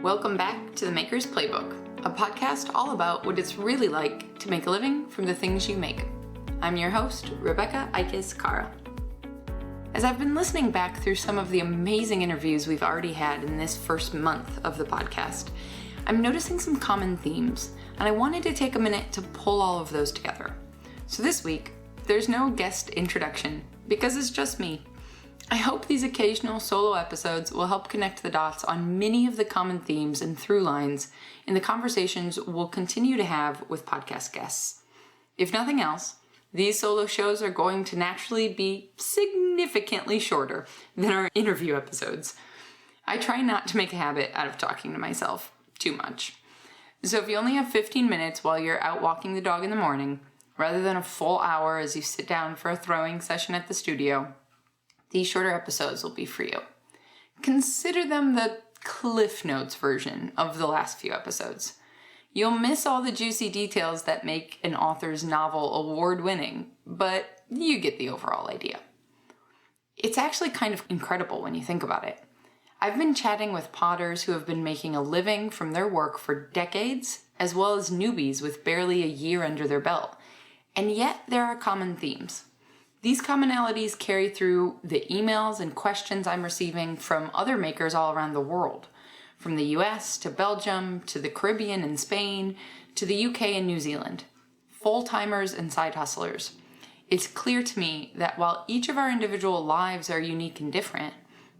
Welcome back to The Maker's Playbook, a podcast all about what it's really like to make a living from the things you make. I'm your host, Rebecca Ikes Kara. As I've been listening back through some of the amazing interviews we've already had in this first month of the podcast, I'm noticing some common themes, and I wanted to take a minute to pull all of those together. So this week, there's no guest introduction because it's just me. I hope these occasional solo episodes will help connect the dots on many of the common themes and through lines in the conversations we'll continue to have with podcast guests. If nothing else, these solo shows are going to naturally be significantly shorter than our interview episodes. I try not to make a habit out of talking to myself too much. So if you only have 15 minutes while you're out walking the dog in the morning, rather than a full hour as you sit down for a throwing session at the studio, these shorter episodes will be for you. Consider them the Cliff Notes version of the last few episodes. You'll miss all the juicy details that make an author's novel award-winning, but you get the overall idea. It's actually kind of incredible when you think about it. I've been chatting with potters who have been making a living from their work for decades, as well as newbies with barely a year under their belt. And yet there are common themes. These commonalities carry through the emails and questions I'm receiving from other makers all around the world, from the US to Belgium to the Caribbean and Spain to the UK and New Zealand, full-timers and side hustlers. It's clear to me that while each of our individual lives are unique and different,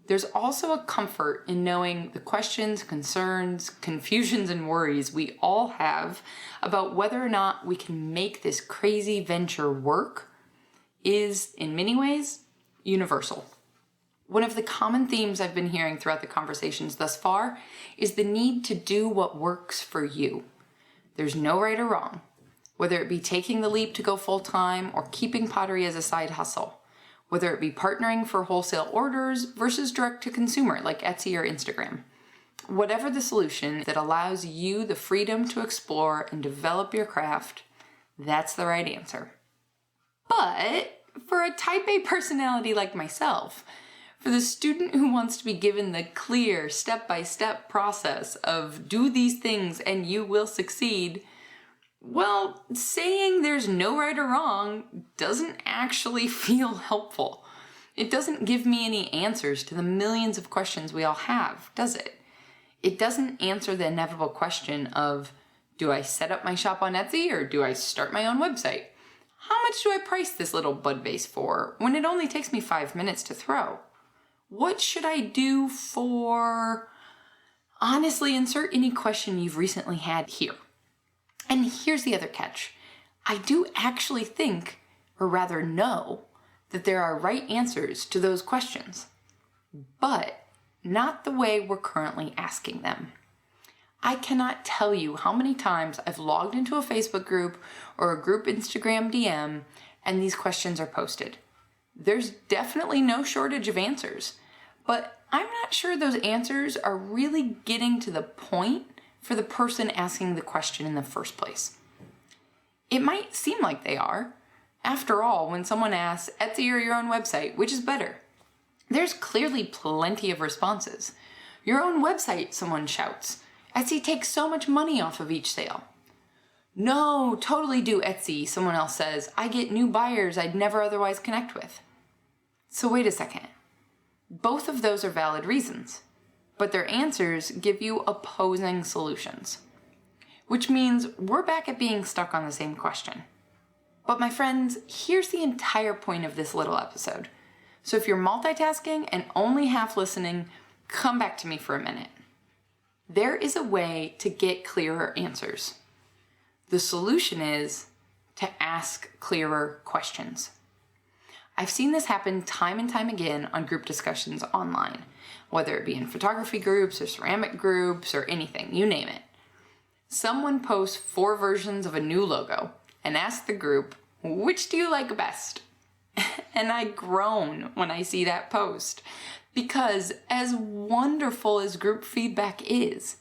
there's also a comfort in knowing the questions, concerns, confusions, and worries we all have about whether or not we can make this crazy venture work is, in many ways, universal. One of the common themes I've been hearing throughout the conversations thus far is the need to do what works for you. There's no right or wrong, whether it be taking the leap to go full-time or keeping pottery as a side hustle, whether it be partnering for wholesale orders versus direct-to-consumer like Etsy or Instagram. Whatever the solution that allows you the freedom to explore and develop your craft, that's the right answer. But for a type A personality like myself, for the student who wants to be given the clear step-by-step process of do these things and you will succeed, well, saying there's no right or wrong doesn't actually feel helpful. It doesn't give me any answers to the millions of questions we all have, does it? It doesn't answer the inevitable question of, do I set up my shop on Etsy or do I start my own website? How much do I price this little bud vase for when it only takes me 5 minutes to throw? What should I do for... Honestly, insert any question you've recently had here. And here's the other catch. I do actually think, or rather know, that there are right answers to those questions, but not the way we're currently asking them. I cannot tell you how many times I've logged into a Facebook group or a group Instagram DM and these questions are posted. There's definitely no shortage of answers, but I'm not sure those answers are really getting to the point for the person asking the question in the first place. It might seem like they are. After all, when someone asks, Etsy or your own website, which is better? There's clearly plenty of responses. Your own website, someone shouts. Etsy takes so much money off of each sale. No, totally do Etsy, someone else says. I get new buyers I'd never otherwise connect with. So wait a second. Both of those are valid reasons, but their answers give you opposing solutions, which means we're back at being stuck on the same question. But my friends, here's the entire point of this little episode. So if you're multitasking and only half listening, come back to me for a minute. There is a way to get clearer answers. The solution is to ask clearer questions. I've seen this happen time and time again on group discussions online, whether it be in photography groups or ceramic groups or anything, you name it. Someone posts 4 versions of a new logo and asks the group, which do you like best? And I groan when I see that post. Because as wonderful as group feedback is,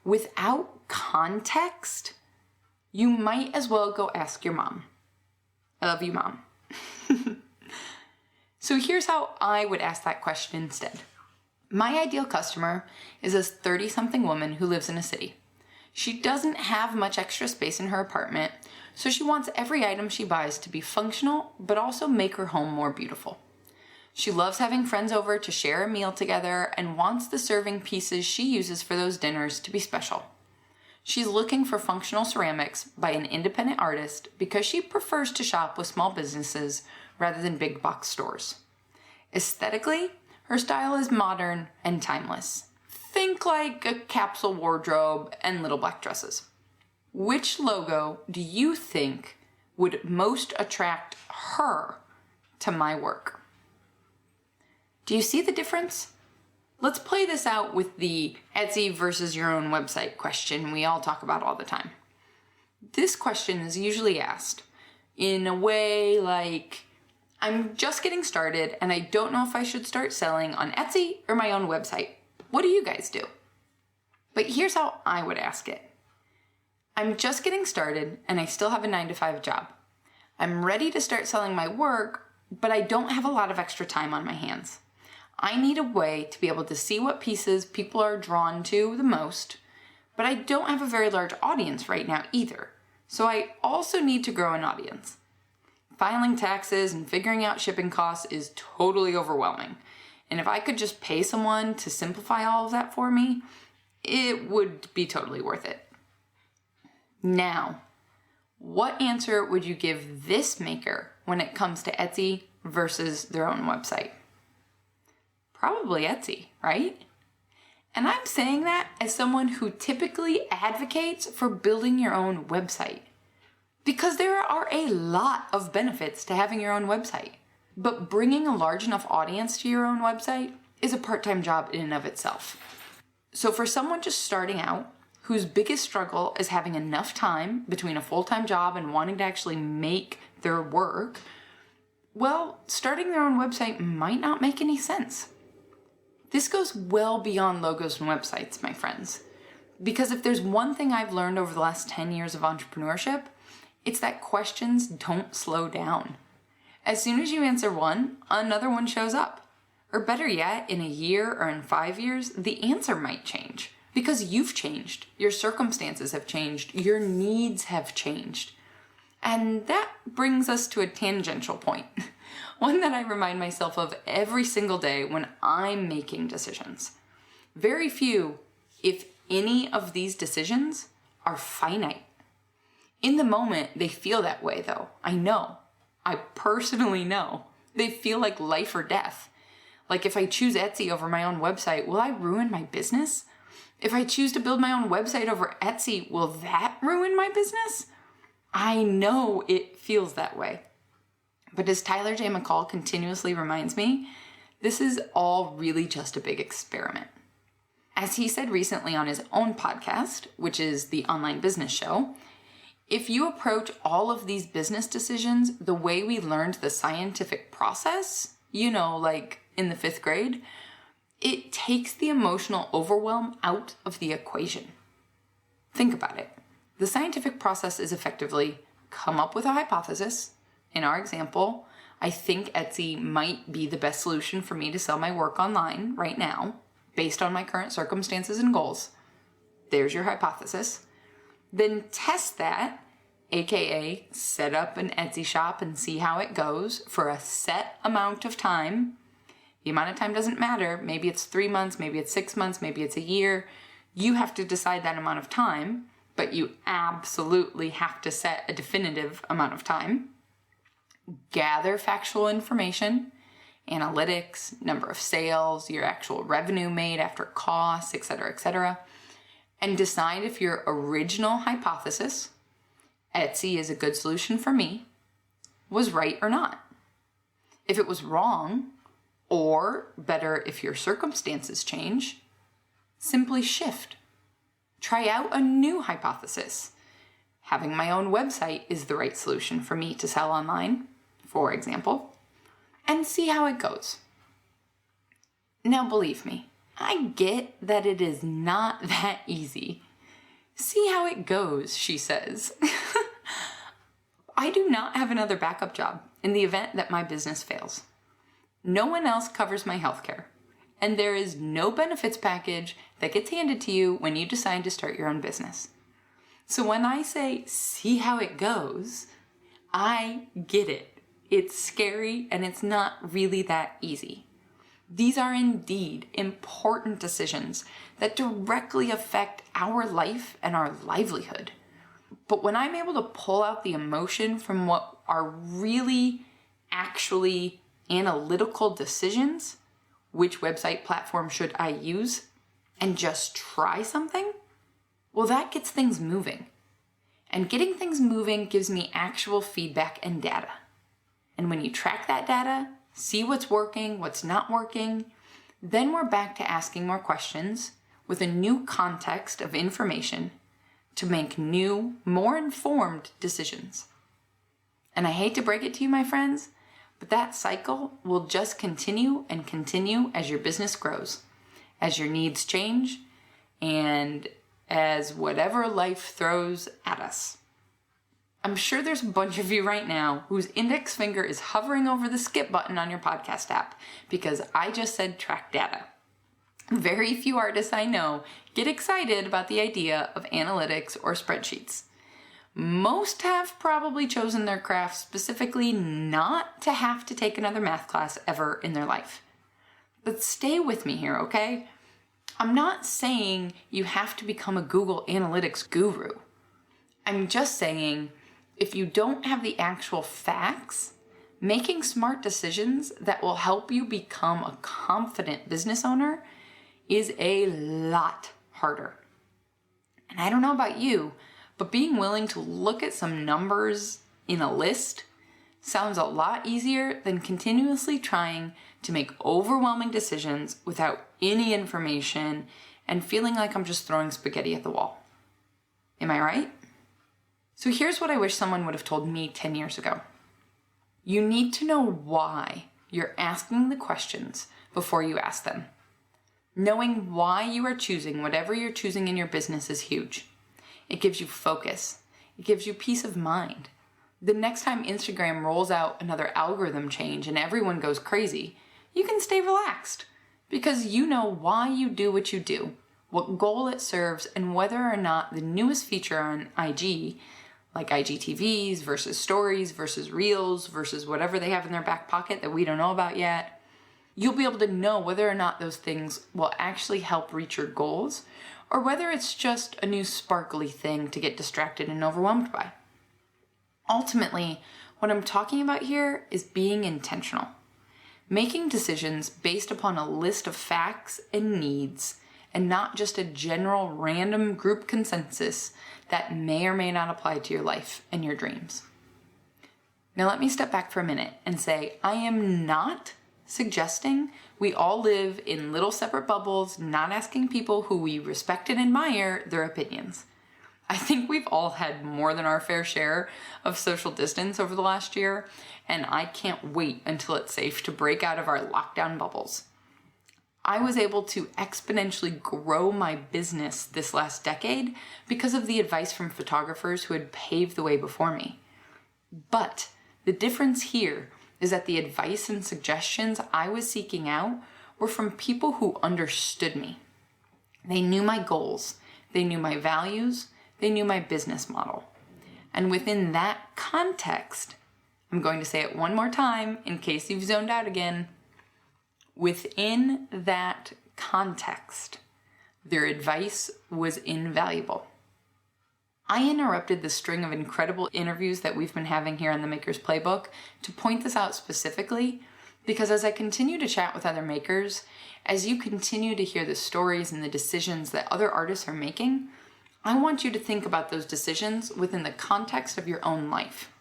without context, you might as well go ask your mom. I love you, Mom. So here's how I would ask that question instead. My ideal customer is a 30-something woman who lives in a city. She doesn't have much extra space in her apartment, so she wants every item she buys to be functional, but also make her home more beautiful. She loves having friends over to share a meal together and wants the serving pieces she uses for those dinners to be special. She's looking for functional ceramics by an independent artist because she prefers to shop with small businesses rather than big box stores. Aesthetically, her style is modern and timeless. Think like a capsule wardrobe and little black dresses. Which logo do you think would most attract her to my work? Do you see the difference? Let's play this out with the Etsy versus your own website question we all talk about all the time. This question is usually asked in a way like, I'm just getting started and I don't know if I should start selling on Etsy or my own website. What do you guys do? But here's how I would ask it. I'm just getting started and I still have a 9-to-5 job. I'm ready to start selling my work, but I don't have a lot of extra time on my hands. I need a way to be able to see what pieces people are drawn to the most, but I don't have a very large audience right now either. So I also need to grow an audience. Filing taxes and figuring out shipping costs is totally overwhelming. And if I could just pay someone to simplify all of that for me, it would be totally worth it. Now, what answer would you give this maker when it comes to Etsy versus their own website? Probably Etsy, right? And I'm saying that as someone who typically advocates for building your own website. Because there are a lot of benefits to having your own website. But bringing a large enough audience to your own website is a part-time job in and of itself. So for someone just starting out, whose biggest struggle is having enough time between a full-time job and wanting to actually make their work, well, starting their own website might not make any sense. This goes well beyond logos and websites, my friends. Because if there's one thing I've learned over the last 10 years of entrepreneurship, it's that questions don't slow down. As soon as you answer one, another one shows up. Or better yet, in a year or in 5 years, the answer might change. Because you've changed, your circumstances have changed, your needs have changed. And that brings us to a tangential point. One that I remind myself of every single day when I'm making decisions. Very few, if any of these decisions, are finite. In the moment, they feel that way though. I know. I personally know. They feel like life or death. Like if I choose Etsy over my own website, will I ruin my business? If I choose to build my own website over Etsy, will that ruin my business? I know it feels that way. But as Tyler J. McCall continuously reminds me, this is all really just a big experiment. As he said recently on his own podcast, which is the Online Business Show, if you approach all of these business decisions the way we learned the scientific process, like in the 5th grade, it takes the emotional overwhelm out of the equation. Think about it. The scientific process is effectively come up with a hypothesis. In our example, I think Etsy might be the best solution for me to sell my work online right now, based on my current circumstances and goals. There's your hypothesis. Then test that, aka set up an Etsy shop and see how it goes for a set amount of time. The amount of time doesn't matter. Maybe it's 3 months, maybe it's 6 months, maybe it's a year. You have to decide that amount of time, but you absolutely have to set a definitive amount of time. Gather factual information, analytics, number of sales, your actual revenue made after costs, etc., and decide if your original hypothesis, Etsy is a good solution for me, was right or not. If it was wrong, or better if your circumstances change, simply shift. Try out a new hypothesis. Having my own website is the right solution for me to sell online, for example, and see how it goes. Now believe me, I get that it is not that easy. See how it goes, she says. I do not have another backup job in the event that my business fails. No one else covers my healthcare. and there is no benefits package that gets handed to you when you decide to start your own business. So when I say, see how it goes, I get it. It's scary and it's not really that easy. These are indeed important decisions that directly affect our life and our livelihood. But when I'm able to pull out the emotion from what are really actually analytical decisions, which website platform should I use, and just try something, well, that gets things moving. And getting things moving gives me actual feedback and data. And when you track that data, see what's working, what's not working, then we're back to asking more questions with a new context of information to make new, more informed decisions. And I hate to break it to you, my friends, but that cycle will just continue and continue as your business grows, as your needs change, and as whatever life throws at us. I'm sure there's a bunch of you right now whose index finger is hovering over the skip button on your podcast app because I just said track data. Very few artists I know get excited about the idea of analytics or spreadsheets. Most have probably chosen their craft specifically not to have to take another math class ever in their life. But stay with me here, okay? I'm not saying you have to become a Google Analytics guru. I'm just saying if you don't have the actual facts, making smart decisions that will help you become a confident business owner is a lot harder. And I don't know about you, but being willing to look at some numbers in a list sounds a lot easier than continuously trying to make overwhelming decisions without any information and feeling like I'm just throwing spaghetti at the wall. Am I right? So here's what I wish someone would have told me 10 years ago. You need to know why you're asking the questions before you ask them. Knowing why you are choosing whatever you're choosing in your business is huge. It gives you focus. It gives you peace of mind. The next time Instagram rolls out another algorithm change and everyone goes crazy, you can stay relaxed because you know why you do what you do, what goal it serves, and whether or not the newest feature on IG, like IGTVs versus stories versus reels versus whatever they have in their back pocket that we don't know about yet, you'll be able to know whether or not those things will actually help reach your goals or whether it's just a new sparkly thing to get distracted and overwhelmed by. Ultimately, what I'm talking about here is being intentional. Making decisions based upon a list of facts and needs and not just a general random group consensus that may or may not apply to your life and your dreams. Now let me step back for a minute and say I am not suggesting we all live in little separate bubbles, not asking people who we respect and admire their opinions. I think we've all had more than our fair share of social distance over the last year, and I can't wait until it's safe to break out of our lockdown bubbles. I was able to exponentially grow my business this last decade because of the advice from photographers who had paved the way before me. But the difference here is that the advice and suggestions I was seeking out were from people who understood me. They knew my goals, they knew my values, they knew my business model. And within that context, I'm going to say it one more time in case you've zoned out again. Within that context, their advice was invaluable. I interrupted the string of incredible interviews that we've been having here on the Maker's Playbook to point this out specifically because as I continue to chat with other makers, as you continue to hear the stories and the decisions that other artists are making, I want you to think about those decisions within the context of your own life.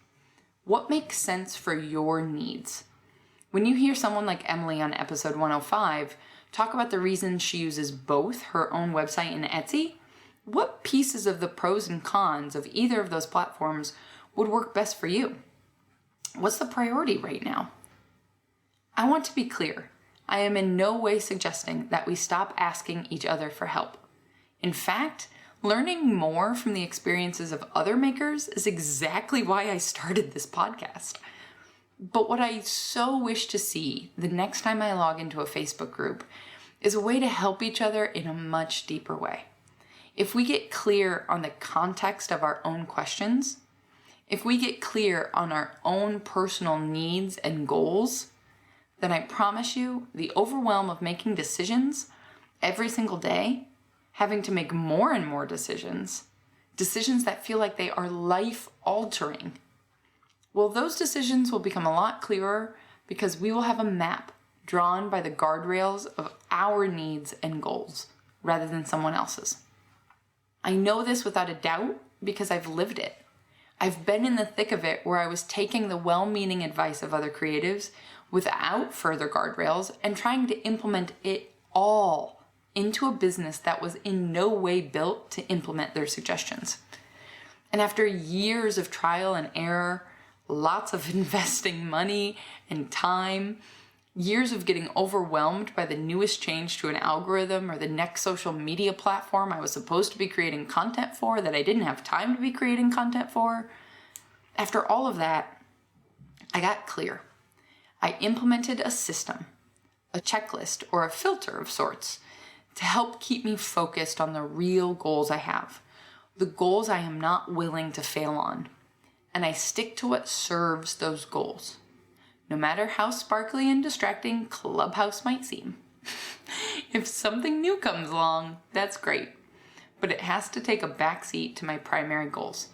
What makes sense for your needs? When you hear someone like Emily on episode 105 talk about the reasons she uses both her own website and Etsy, what pieces of the pros and cons of either of those platforms would work best for you? What's the priority right now? I want to be clear. I am in no way suggesting that we stop asking each other for help. In fact, learning more from the experiences of other makers is exactly why I started this podcast. But what I so wish to see the next time I log into a Facebook group is a way to help each other in a much deeper way. If we get clear on the context of our own questions, if we get clear on our own personal needs and goals, then I promise you the overwhelm of making decisions every single day, having to make more and more decisions that feel like they are life-altering, well, those decisions will become a lot clearer because we will have a map drawn by the guardrails of our needs and goals rather than someone else's. I know this without a doubt because I've lived it. I've been in the thick of it where I was taking the well-meaning advice of other creatives without further guardrails and trying to implement it all into a business that was in no way built to implement their suggestions. And after years of trial and error, lots of investing money and time, years of getting overwhelmed by the newest change to an algorithm or the next social media platform I was supposed to be creating content for that I didn't have time to be creating content for. After all of that, I got clear. I implemented a system, a checklist or a filter of sorts to help keep me focused on the real goals I have, the goals I am not willing to fail on. And I stick to what serves those goals, no matter how sparkly and distracting Clubhouse might seem. If something new comes along, that's great, but it has to take a backseat to my primary goals.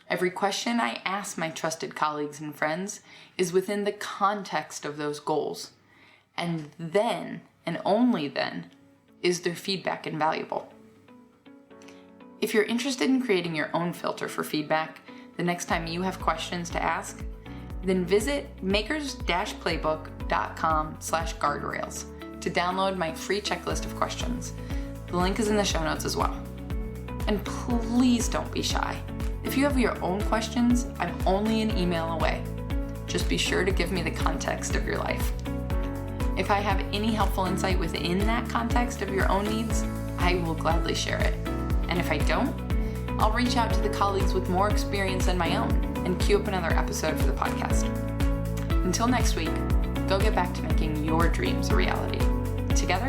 Every question I ask my trusted colleagues and friends is within the context of those goals, and then, and only then, is their feedback invaluable. If you're interested in creating your own filter for feedback the next time you have questions to ask, then visit makers-playbook.com/guardrails to download my free checklist of questions. The link is in the show notes as well. And please don't be shy. If you have your own questions, I'm only an email away. Just be sure to give me the context of your life. If I have any helpful insight within that context of your own needs, I will gladly share it. And if I don't, I'll reach out to the colleagues with more experience than my own and queue up another episode for the podcast. Until next week, go get back to making your dreams a reality. Together,